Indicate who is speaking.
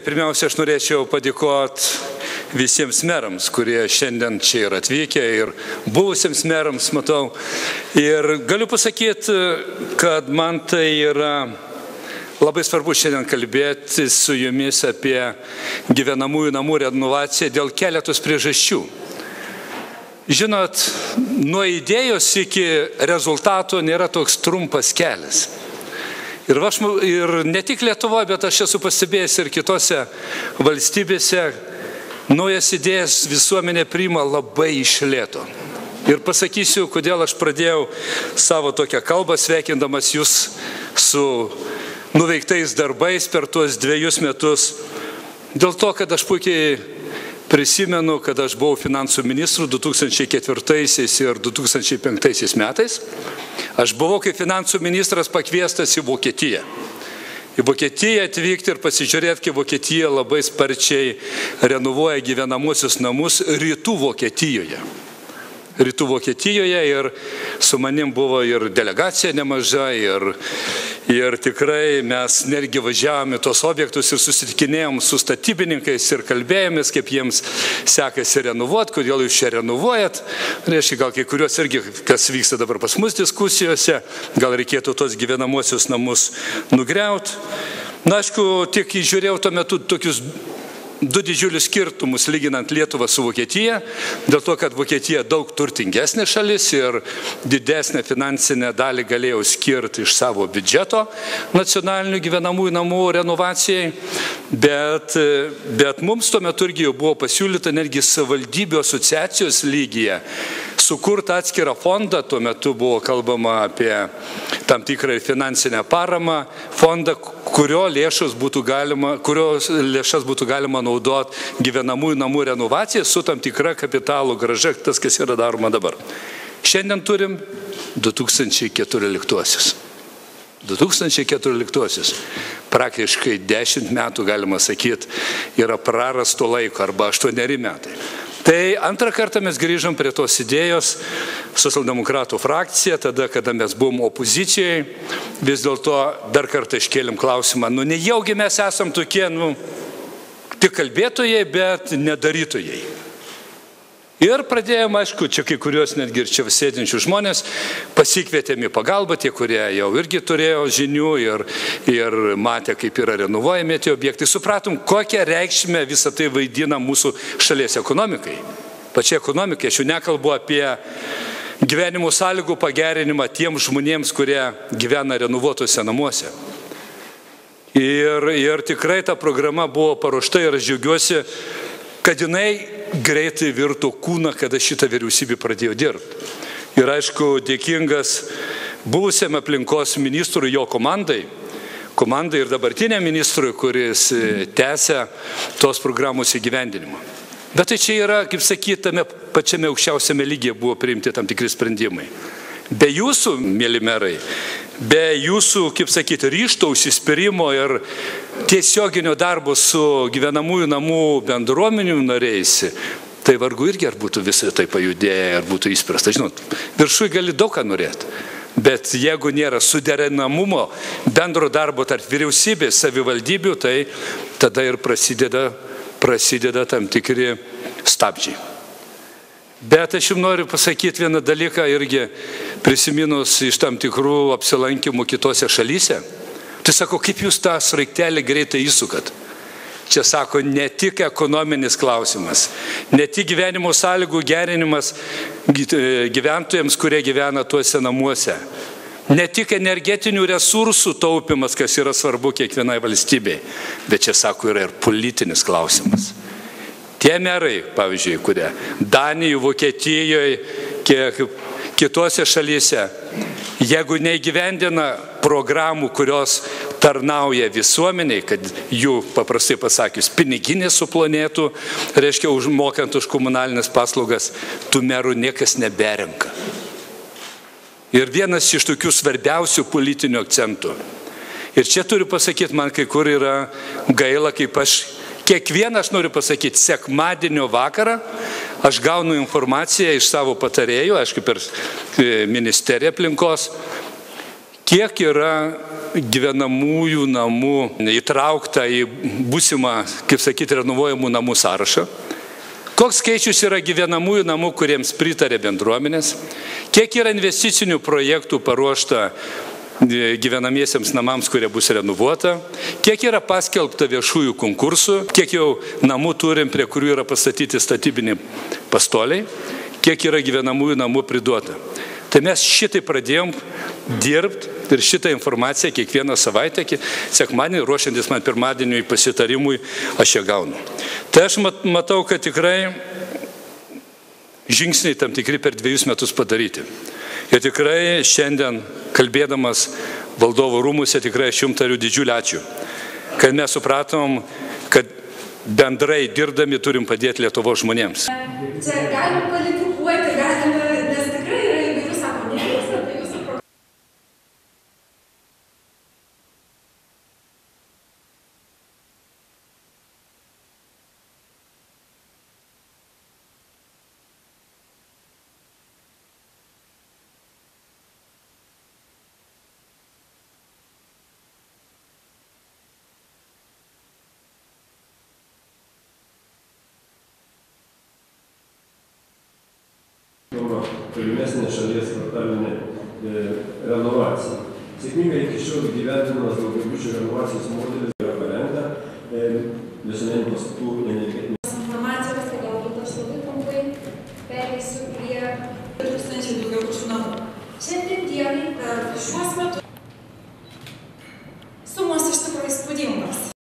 Speaker 1: pirmiausia, aš norėčiau padėkoti visiems merams, kurie šiandien čia yra atvykę ir buvusiems merams, matau. Ir galiu pasakyti, kad man tai yra labai svarbu šiandien kalbėti su jumis apie gyvenamųjų namų renovaciją dėl keletos priežasčių. Žinot, nuo idėjos iki rezultato nėra toks trumpas kelias. Ir ne tik Lietuvoje, bet aš esu pastebėjęs ir kitose valstybėse, naujas idėjas visuomenė priima labai iš lėto. Ir pasakysiu, kodėl aš pradėjau savo tokią kalbą, sveikindamas jūs su nuveiktais darbais per tuos 2 metus. Dėl to, kad aš puikiai prisimenu, kad aš buvau finansų ministru 2004 ir 2005 metais. Aš buvau kaip finansų ministras pakviestas į Vokietiją. Į Vokietiją atvykti ir pasižiūrėti, kaip Vokietija labai sparčiai renovuoja gyvenamosius namus rytų Vokietijoje. Rytų Vokietijoje ir su manim buvo ir delegacija nemaža ir tikrai mes netgi važiavome tos objektus ir susitikinėjom su statybininkais ir kalbėjomės, kaip jiems sekasi renovuoti, kodėl jūs čia renovuojat. Reiškia, gal kai kuriuos irgi, kas vyksta dabar pas mus diskusijose, gal reikėtų tos gyvenamosius namus nugriauti. Na, aišku, tik žiūrėjau tuo metu tokius 2 didžiulius skirtumus lyginant Lietuvą su Vokietija, dėl to, kad Vokietija daug turtingesnė šalis ir didesnę finansinę dalį galėjo skirti iš savo biudžeto nacionalinių gyvenamųjų namų renovacijai, bet mums tuo metu irgi jau buvo pasiūlyta netgi savivaldybių asociacijos lygyje sukurti atskirą fondą, tuo metu buvo kalbama apie tam tikrą finansinę paramą, fondą, kurio lėšas būtų galima naudoti gyvenamųjų namų renovaciją su tam tikra kapitalo grąža, tas, kas yra daroma dabar. Šiandien turim 2014. 2014. Praktiškai 10 metų, galima sakyti, yra prarasto laiko arba 8 metai. Tai antrą kartą mes grįžom prie tos idėjos, socialdemokratų frakcija, tada, kada mes buvom opozicijoje, vis dėlto dar kartą iškėlėm klausimą, nejaugi mes esam tokie, tik kalbėtojai, bet nedarytojai. Ir pradėjom, aišku, čia kai kurios netgi ir čia sėdinčių žmonės pasikvietėm į pagalbą, tie, kurie jau irgi turėjo žinių ir matė, kaip yra renovuojami tie objektai. Supratom, kokią reikšmę visą tai vaidina mūsų šalies ekonomikai. Pačiai ekonomikai, aš jau nekalbu apie gyvenimo sąlygų pagerinimą tiems žmonėms, kurie gyvena renovuotose namuose. Ir tikrai ta programa buvo paruošta ir aš džiaugiuosi, kad jinai greitai virto kūną, kada šitą vyriausybę pradėjo dirbti. Ir aišku, dėkingas buvusiam aplinkos ministrui, jo komandai ir dabartiniam ministrui, kuris tęsia tos programos įgyvendinimą. Bet tai čia yra, kaip sakyti, tame pačiame aukščiausiame lygyje buvo priimti tam tikri sprendimai. Be jūsų, mėly merai, be jūsų, kaip sakyti, ryžto, užsispyrimo ir tiesioginio darbo su gyvenamųjų namų bendruomenių nariais, tai vargu irgi ar būtų visai tai pajudėję, ar būtų įspręsta. Žinot, viršui gali daug ką norėti, bet jeigu nėra suderinamumo bendro darbo tarp vyriausybės, savivaldybių, tai tada ir prasideda tam tikri stabdžiai. Bet aš jums noriu pasakyti vieną dalyką irgi prisiminus iš tam tikrų apsilankimų kitose šalyse. Tai sako, kaip jūs tą sraigtelį greitai įsukat? Čia sako, ne tik ekonominis klausimas, ne tik gyvenimo sąlygų gerinimas gyventojams, kurie gyvena tuose namuose, ne tik energetinių resursų taupimas, kas yra svarbu kiekvienai valstybei, bet čia sako, yra ir politinis klausimas. Tie merai, pavyzdžiui, kurie Danijoje, Vokietijoje, kiek kitose šalyse, jeigu neįgyvendina programų, kurios tarnauja visuomeniai, kad jų, paprastai pasakius, piniginė suplonėtų, reiškia, užmokant už komunalinės paslaugas, tų merų niekas neberenka. Ir vienas iš tokių svarbiausių politinių akcentų. Ir čia turiu pasakyti, man kai kur yra gaila, kaip aš noriu pasakyti, sekmadienio vakarą aš gaunu informaciją iš savo patarėjų, aišku, per ministeriją aplinkos, kiek yra gyvenamųjų namų įtraukta į būsimą, kaip sakyti, renovuojamų namų sąrašą. Koks skaičius yra gyvenamųjų namų, kuriems pritarė bendruomenės, kiek yra investicinių projektų paruošta gyvenamiesiems namams, kurie bus renovuota, kiek yra paskelbta viešųjų konkursų, kiek jau namų turim, prie kurių yra pastatyti statybiniai pastoliai, kiek yra gyvenamųjų namų priduota. Tai mes šitai pradėjom dirbti ir šitą informaciją kiekvieną savaitę, sekmadienį, ruošiantis man pirmadieniui pasitarimui, aš ją gaunu. Tai aš matau, kad tikrai žingsniai tam tikri per 2 metus padaryti. Ir tikrai šiandien, kalbėdamas valdovų rūmuose, tikrai aš jums tariu didžiulį ačiū, kad mes supratom, kad bendrai dirbdami turim padėti Lietuvos žmonėms.
Speaker 2: Čia galime kvalifikuoti, nes tikrai yra įvairių sako, ne jūs apie jūsų programą.
Speaker 3: Tolimesnė šalies kvartalinė renovacija. Sėkmingai iki šiol gyvendinamas daugiabučių renovacijos modelis yra parengta visuomeninių pastatų